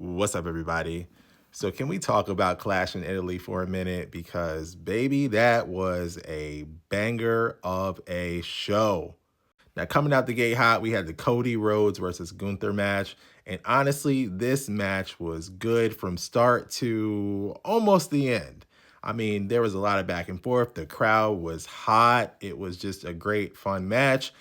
What's up, everybody? So, can we talk about Clash in Italy for a minute? Because, baby, that was a banger of a show. Now, coming out the gate hot, we had the Cody Rhodes versus Gunther match. And honestly, this match was good from start to almost the end. I mean, there was a lot of back and forth. The crowd was hot. It was just a great, fun match.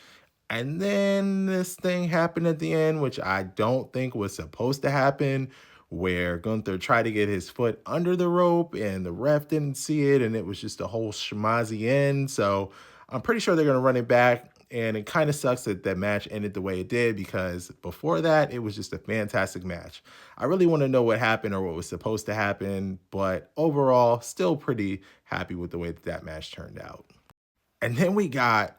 And then this thing happened at the end, which I don't think was supposed to happen, where Gunther tried to get his foot under the rope and the ref didn't see it, and it was just a whole schmozzy end. So I'm pretty sure they're going to run it back. And it kind of sucks that that match ended the way it did because before that, it was just a fantastic match. I really want to know what happened or what was supposed to happen, but overall, still pretty happy with the way that that match turned out. And then we got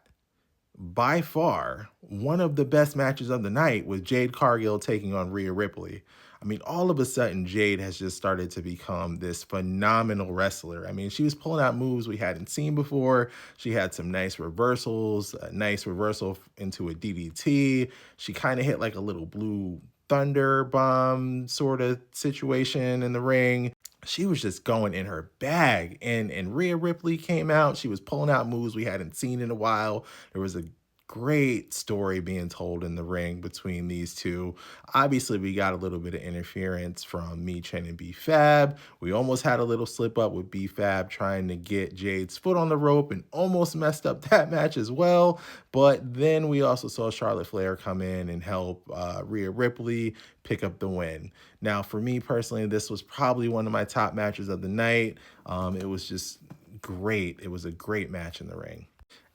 by far one of the best matches of the night with Jade Cargill taking on Rhea Ripley. I mean, all of a sudden, Jade has just started to become this phenomenal wrestler. I mean, she was pulling out moves we hadn't seen before. She had some nice reversals, a nice reversal into a DDT. She kind of hit like a little blue thunder bomb sort of situation in the ring. She was just going in her bag. And Rhea Ripley came out. She was pulling out moves we hadn't seen in a while. There was a great story being told in the ring between these two. Obviously, we got a little bit of interference from Me Chen and B Fab. We almost had a little slip up with B Fab trying to get Jade's foot on the rope and almost messed up that match as well. But then we also saw Charlotte Flair come in and help Rhea Ripley pick up the win. Now, for me personally, this was probably one of my top matches of the night. It was just great. It was a great match in the ring.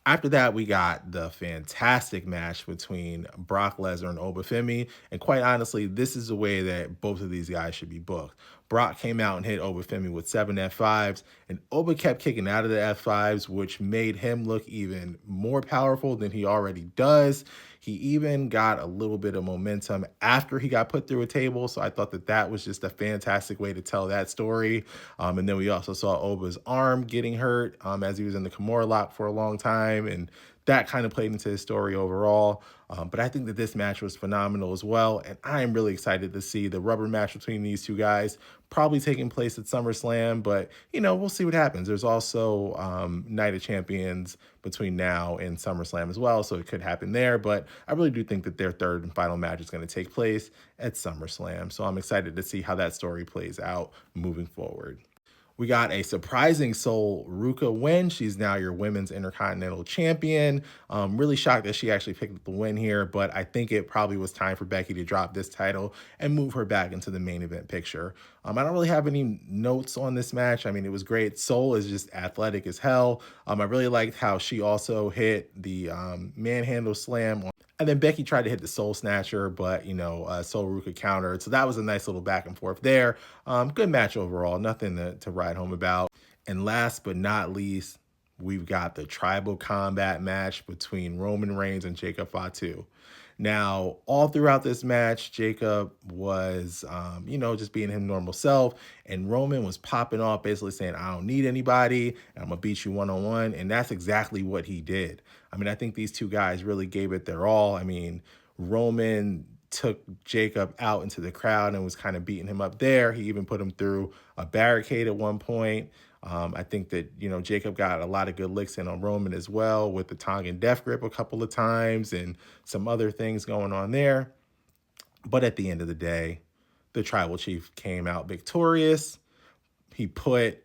After that, we got the fantastic match between Brock Lesnar and Obafemi. And quite honestly, this is the way that both of these guys should be booked. Brock came out and hit Obafemi with 7 F5s, and Oba kept kicking out of the F5s, which made him look even more powerful than he already does. He even got a little bit of momentum after he got put through a table. So I thought that that was just a fantastic way to tell that story. And then we also saw Oba's arm getting hurt as he was in the Kimura lock for a long time. And that kind of played into his story overall. But I think that this match was phenomenal as well. And I am really excited to see the rubber match between these two guys, probably taking place at SummerSlam. But, you know, we'll see what happens. There's also Night of Champions between now and SummerSlam as well. So it could happen there. But I really do think that their third and final match is going to take place at SummerSlam. So I'm excited to see how that story plays out moving forward. We got a surprising Sol Ruka win. She's now your women's intercontinental champion. Really shocked that she actually picked up the win here, but I think it probably was time for Becky to drop this title and move her back into the main event picture. I don't really have any notes on this match. I mean, it was great. Sol is just athletic as hell. I really liked how she also hit the manhandle slam on. And then Becky tried to hit the Soul Snatcher, but, Sol Ruka countered. So that was a nice little back and forth there. Good match overall. Nothing to write home about. And last but not least, we've got the tribal combat match between Roman Reigns and Jacob Fatu. Now, all throughout this match, Jacob was, just being his normal self. And Roman was popping off, basically saying, I don't need anybody. And I'm going to beat you one-on-one. And that's exactly what he did. I mean, I think these two guys really gave it their all. I mean, Roman took Jacob out into the crowd and was kind of beating him up there. He even put him through a barricade at one point. I think that, Jacob got a lot of good licks in on Roman as well with the Tongan death grip a couple of times and some other things going on there. But at the end of the day, the tribal chief came out victorious. He put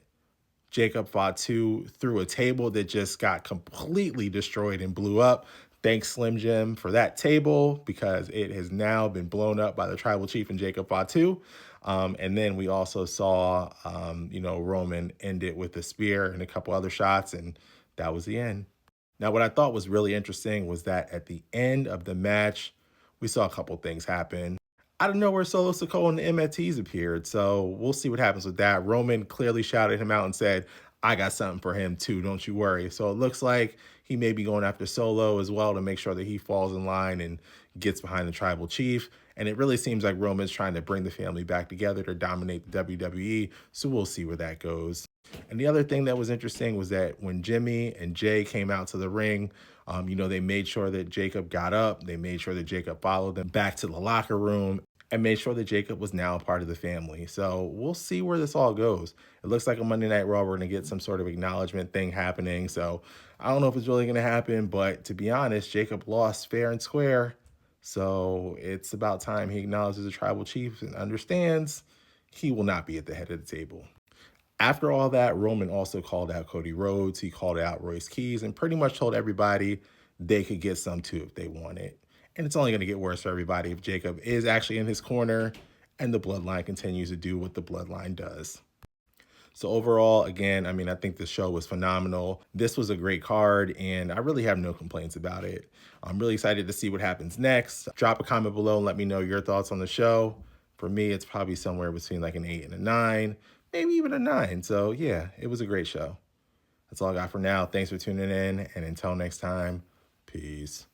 Jacob Fatu through a table that just got completely destroyed and blew up. Thanks, Slim Jim, for that table because it has now been blown up by the tribal chief and Jacob Fatu. And then we also saw, Roman end it with a spear and a couple other shots, and that was the end. Now, what I thought was really interesting was that at the end of the match, we saw a couple things happen. Out of nowhere, Solo Sikoa and the MFTs appeared, so we'll see what happens with that. Roman clearly shouted him out and said, I got something for him too, don't you worry. So it looks like he may be going after Solo as well to make sure that he falls in line and gets behind the tribal chief. And it really seems like Roman's trying to bring the family back together to dominate the WWE, so we'll see where that goes. And the other thing that was interesting was that when Jimmy and Jay came out to the ring, they made sure that Jacob got up. They made sure that Jacob followed them back to the locker room. and made sure that Jacob was now a part of the family. So we'll see where this all goes. It looks like a Monday Night Raw, we're going to get some sort of acknowledgement thing happening. So I don't know if it's really going to happen, but to be honest, Jacob lost fair and square. So it's about time he acknowledges the tribal chief and understands he will not be at the head of the table. After all that, Roman also called out Cody Rhodes. He called out Royce Keys and pretty much told everybody they could get some too if they wanted. And it's only going to get worse for everybody if Jacob is actually in his corner and the bloodline continues to do what the bloodline does. So overall, again, I mean, I think the show was phenomenal. This was a great card, and I really have no complaints about it. I'm really excited to see what happens next. Drop a comment below and let me know your thoughts on the show. For me, it's probably somewhere between like an 8 and a 9, maybe even a 9. So yeah, it was a great show. That's all I got for now. Thanks for tuning in, and until next time, peace.